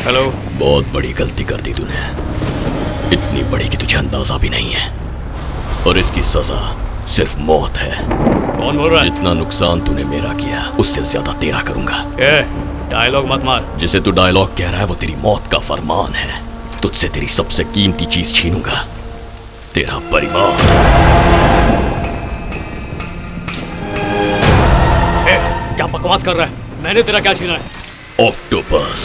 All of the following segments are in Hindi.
हेलो। बहुत बड़ी गलती कर दी तूने, इतनी बड़ी कि तुझे अंदाजा भी नहीं है, और इसकी सजा सिर्फ मौत है। कौन बोल रहा है? जितना नुकसान तूने मेरा किया उससे ज्यादा तेरा करूंगा। डायलॉग मत मार। जिसे तू डायलॉग कह रहा है वो तेरी मौत का फरमान है। तुझसे तेरी सबसे कीमती चीज छीनूंगा, तेरा परिवार। क्या बकवास कर रहा है? मैंने तेरा क्या छीना है? ऑक्टोपस,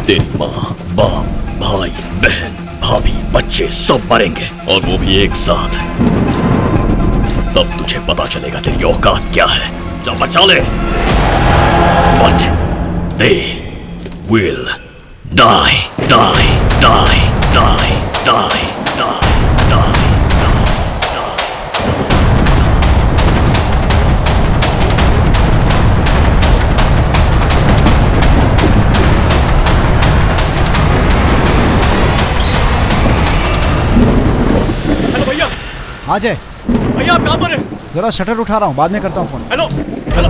तेरी माँ, बाप, भाई, बहन, भाभी, बच्चे सब मरेंगे, और वो भी एक साथ। तब तुझे पता चलेगा तेरी औकात क्या है। जा बचा ले। But they will die, die, die, die, die, die, die. Hello भैया। हाँ जय, भैया आप कहाँ पर हैं? जरा शटर उठा रहा हूँ, बाद में करता हूँ फोन। Hello hello.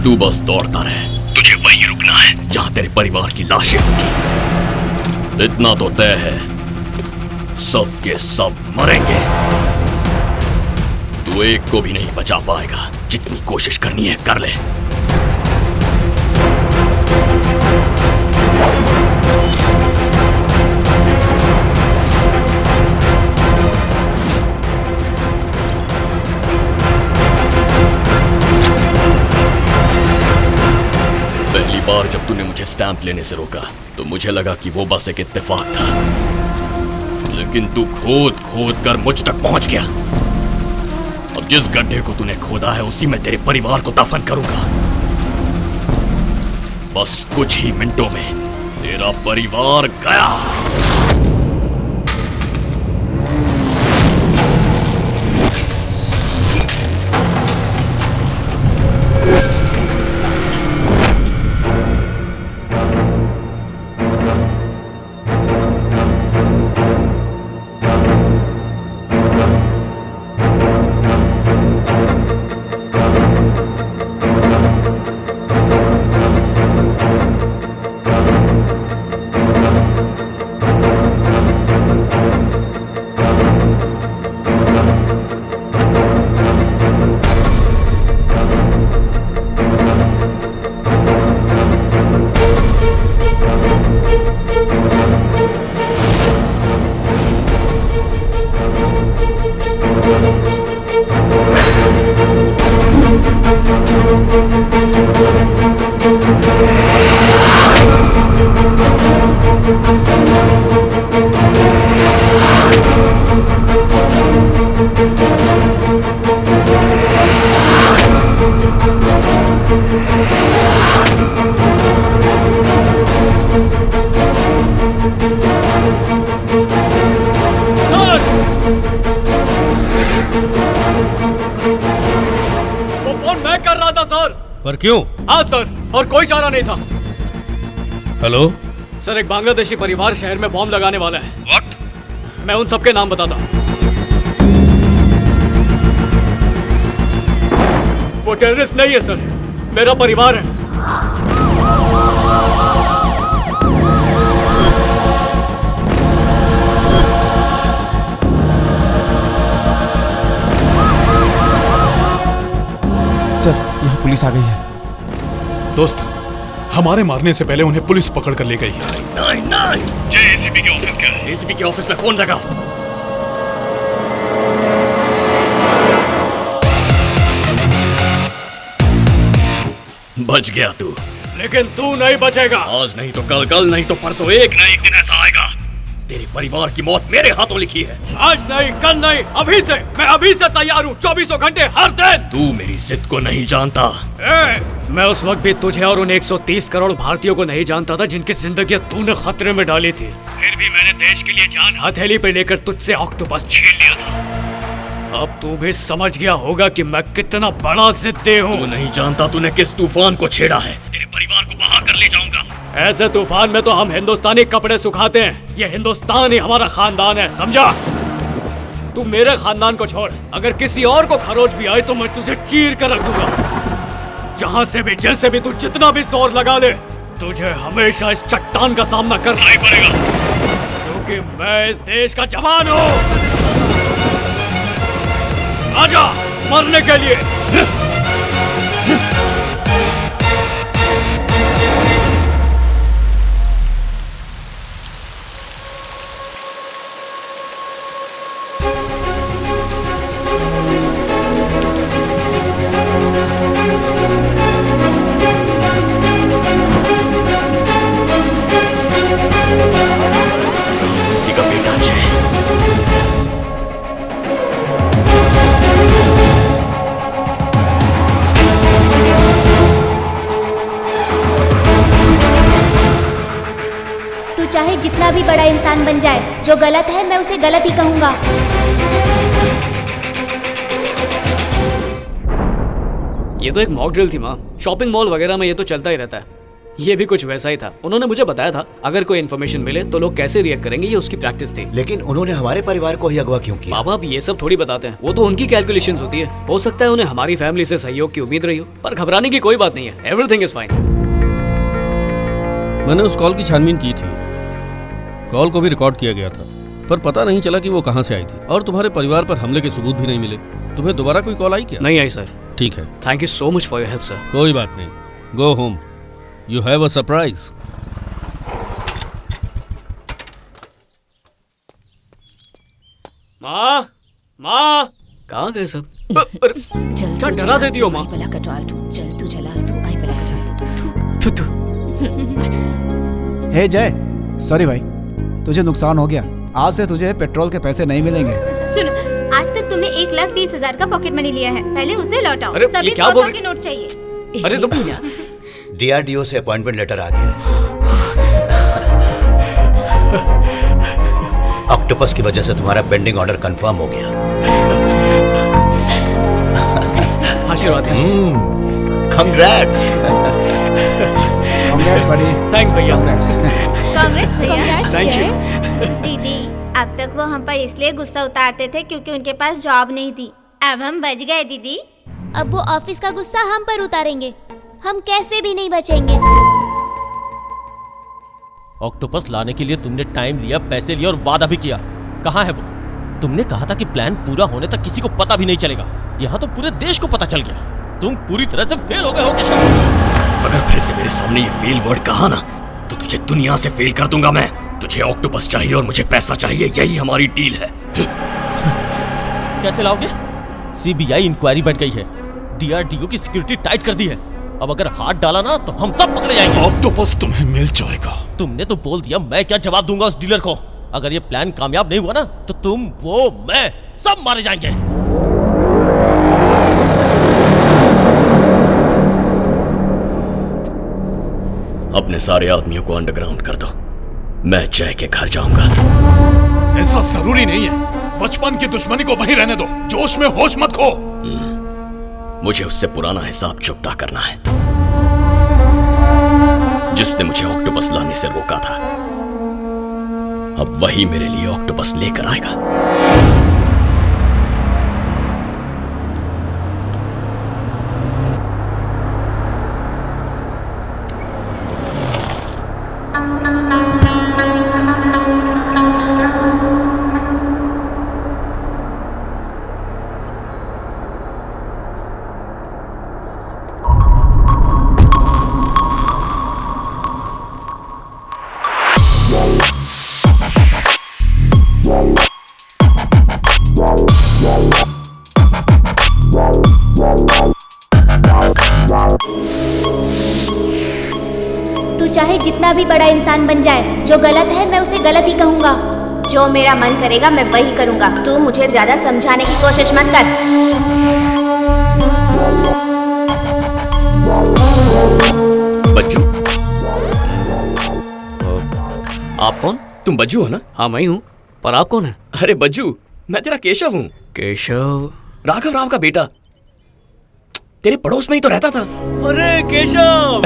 तू बस दौड़ता रहे, तुझे वहीं रुकना है जहां तेरे परिवार की लाशें होंगी। इतना तो तय है, सब के सब मरेंगे। तू एक को भी नहीं बचा पाएगा। जितनी कोशिश करनी है कर ले। पहली बार जब तूने मुझे स्टैंप लेने से रोका तो मुझे लगा कि वो बस एक इत्तेफाक था, लेकिन तू खोद खोद कर मुझ तक पहुंच गया। अब जिस गड्ढे को तूने खोदा है उसी में तेरे परिवार को दफन करूंगा। बस कुछ ही मिनटों में तेरा परिवार गया। पर क्यों? हाँ सर, और कोई चारा नहीं था। हेलो सर, एक बांग्लादेशी परिवार शहर में बॉम्ब लगाने वाला है। व्हाट? मैं उन सबके नाम बताता हूँ। वो टेररिस्ट नहीं है सर, मेरा परिवार है। सर, यहाँ पुलिस आ गई है। दोस्त, हमारे मारने से पहले उन्हें पुलिस पकड़ कर ले गई। नहीं नहीं, ये एसीपी के ऑफिस क्या है? एसीपी के ऑफिस में फोन लगा। बच गया तू, लेकिन तू नहीं बचेगा। आज नहीं तो कल, कल नहीं तो परसों, एक न एक दिन ऐसा आएगा तेरे परिवार की मौत मेरे हाथों लिखी है। आज नहीं, कल नहीं, अभी से। मैं अभी से तैयार हूँ, 24 घंटे हर दिन। तू मेरी जिद को नहीं जानता। मैं उस वक्त भी तुझे और उन 130 करोड़ भारतीयों को नहीं जानता था जिनकी जिंदगी तूने खतरे में डाली थी। फिर भी मैंने देश के लिए जान हथेली पे लेकर तुझसे ऑक्टोपस छीन लिया था। अब तू भी समझ गया होगा कि मैं कितना बड़ा जिद्दी हूँ। तू नहीं जानता तूने किस तूफान को छेड़ा है। तेरे परिवार को बहा कर ले जाऊंगा। ऐसे तूफान में तो हम हिंदुस्तानी कपड़े सुखाते हैं। ये हिंदुस्तान ही हमारा खानदान है, समझा? तू मेरे खानदान को छोड़, अगर किसी और को खरोच भी आए तो मैं तुझे चीर कर रख दूंगा। जहाँ से भी, जैसे भी, तू जितना भी जोर लगा ले, तुझे हमेशा इस चट्टान का सामना करना ही पड़ेगा, क्योंकि मैं इस देश का जवान हूँ। आजा मरने के लिए। चाहे जितना भी बड़ा इंसान बन जाए, जो गलत है मैं उसे गलत ही कहूंगा। ये तो एक मॉक ड्रिल थी माँ। शॉपिंग मॉल वगैरह में ये तो चलता ही रहता है। ये भी कुछ वैसा ही था। उन्होंने मुझे बताया था अगर कोई इन्फॉर्मेशन मिले तो लोग कैसे रिएक्ट करेंगे, ये उसकी प्रैक्टिस थी। लेकिन उन्होंने हमारे परिवार को ही अगवा क्यों किया? बाबा अब ये सब थोड़ी बताते हैं, वो तो उनकी कैलकुलेशंस होती है। हो सकता है उन्हें हमारी फैमिली से सहयोग की उम्मीद रही हो, पर घबराने की कोई बात नहीं है। Everything is fine. मैंने उस कॉल की छानबीन की थी। कॉल को भी रिकॉर्ड किया गया था, पर पता नहीं चला कि वो कहां से आई थी। और तुम्हारे परिवार पर हमले के सबूत भी नहीं मिले। तुम्हें दोबारा कोई कॉल आई क्या? नहीं आई सर। ठीक है, thank you so much for your help sir. कोई बात नहीं, go home, you have a surprise. माँ, माँ, कहाँ गए सब? क्या डरा देती हो माँ? चल तू चला, तू आई पला हे जय, सॉरी भाई, तुझे नुकसान हो गया। आज से तुझे पेट्रोल के पैसे नहीं मिलेंगे। सुनो, आज तक तुमने 1,30,000 का पॉकेट मनी लिया है, पहले उसे लौटाओ। अरे, सभी ये क्या बोल 100 के नोट चाहिए। अरे तो DRDO से अपॉइंटमेंट लेटर आ गया है। ऑक्टोपस की वजह से तुम्हारा पेंडिंग ऑर्डर कंफर्म हो गया। आशीर्वाद दीजिए। कांग्रेट्स। कांग्रेट्स बड़ी। थैंक्स भैया। कांग्रेट्स भैया। Thank you. दीदी, अब तक वो हम पर इसलिए गुस्सा उतारते थे क्योंकि उनके पास जॉब नहीं थी। अब हम बच गए दीदी। अब वो ऑफिस का गुस्सा हम पर उतारेंगे। हम कैसे भी नहीं बचेंगे। ऑक्टोपस लाने के लिए तुमने टाइम लिया, पैसे लिए और वादा भी किया। कहाँ है वो? तुमने कहा था कि प्लान पूरा होने तक किसी को पता भी नहीं चलेगा। यहाँ तो पूरे देश को पता चल गया। तुम पूरी तरह से फेल हो गए हो केशव। अगर फिर से मेरे सामने ये फेल वर्ड कहा ना, तो तुझे दुनिया से फेल कर दूंगा मैं। तुझे ऑक्टोपस चाहिए और मुझे पैसा चाहिए, यही हमारी डील है। कैसे लाओगे? CBI इंक्वायरी बैठ गई है। DRDO की सिक्योरिटी टाइट कर दी है। अब अगर हाथ डाला ना तो हम सब पकड़े जाएंगे। ऑक्टोपस तुम्हें मिल जाएगा। तुमने तो बोल दिया, मैं क्या जवाब दूंगा उस डीलर को? अगर ये प्लान कामयाब नहीं हुआ ना तो तुम, वो, मैं सब मारे जाएंगे। अपने सारे आदमियों को अंडरग्राउंड कर दो। मैं जय के घर जाऊंगा। ऐसा जरूरी नहीं है। बचपन की दुश्मनी को वहीं रहने दो। जोश में होश मत खो। मुझे उससे पुराना हिसाब चुकता करना है, जिसने मुझे ऑक्टोपस लाने से रोका था। अब वही मेरे लिए ऑक्टोपस लेकर आएगा। तू चाहे जितना भी बड़ा इंसान बन जाए, जो गलत है मैं उसे गलत ही कहूंगा। जो मेरा मन करेगा मैं वही करूँगा। तू मुझे ज्यादा समझाने की कोशिश मत कर। बच्चू, आप कौन? तुम बज्जू हो ना? हाँ मैं ही हूँ, पर आप कौन है? अरे बज्जू, मैं तेरा केशव हूँ। केशव? राघव राव का बेटा, तेरे पड़ोस में ही तो रहता था। अरे केशव!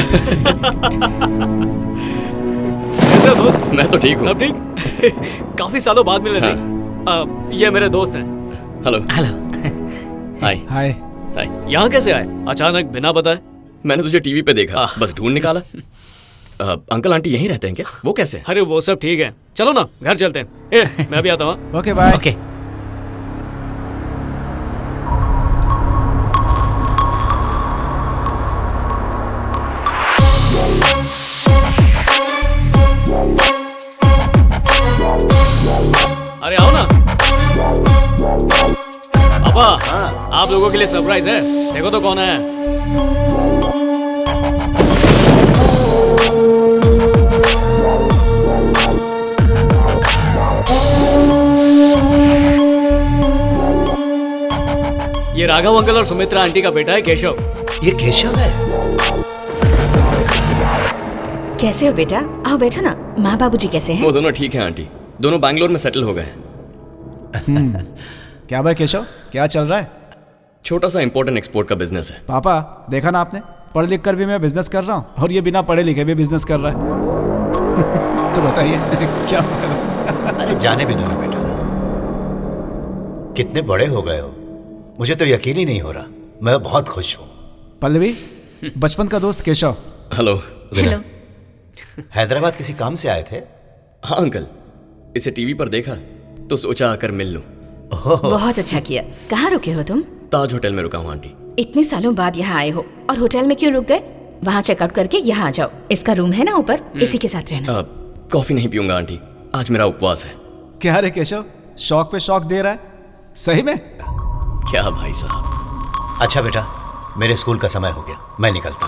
कैसे हो दोस्त? मैं तो ठीक हूँ। सब ठीक? काफी सालों बाद मिले थे। ये मेरे दोस्त हैं। हेलो। हाय। हाय। हाय। यहाँ कैसे आए अचानक बिना बताए? मैंने तुझे टीवी पे देखा, बस ढूंढ निकाला। अंकल आंटी यहीं रहते हैं क्या? वो कैसे? अरे वो सब ठीक है, चलो ना घर चलते हैं। मैं भी आता हूँ। Okay bye. ओके। अरे आओ ना। पापा, आप लोगों के लिए सरप्राइज है, देखो तो कौन है। ये राघव अंकल और सुमित्रा आंटी का बेटा है केशव। ये केशव है? कैसे हो बेटा? आओ बैठो ना। माँ बाबूजी कैसे हैं? वो दोनों ठीक हैं आंटी, दोनों बैंगलोर में सेटल हो गए हैं। क्या भाई केशव, क्या चल रहा है? छोटा सा इंपोर्ट एंड एक्सपोर्ट का बिजनेस है। पापा देखा ना आपने, पढ़ लिख कर भी मैं बिजनेस कर रहा हूँ और ये बिना पढ़े लिखे भी बिजनेस कर रहा है। तो बताइए क्या फायदा? अरे जाने भी दो ना बेटा, कितने बड़े हो गए हो, मुझे तो यकीन ही नहीं हो रहा। मैं बहुत खुश हूँ। पल्लवी, बचपन का दोस्त केशव। हेलो। हेलो। हैदराबाद किसी काम से आए थे? हाँ अंकल, इसे टीवी पर देखा तो सोचा आकर मिल लूं। बहुत अच्छा किया। कहाँ रुके हो तुम? ताज होटल में रुका हूँ आंटी। इतने सालों बाद यहाँ आए हो और होटल में क्यों रुक गए? वहाँ चेकआउट करके यहाँ आ जाओ। इसका रूम है ना ऊपर, इसी के साथ रहना। कॉफी नहीं पीऊंगा आंटी, आज मेरा उपवास है। क्या रे केशव, शौक पे शौक दे रहा है सही में? क्या भाई साहब। अच्छा बेटा, मेरे स्कूल का समय हो गया, मैं निकलता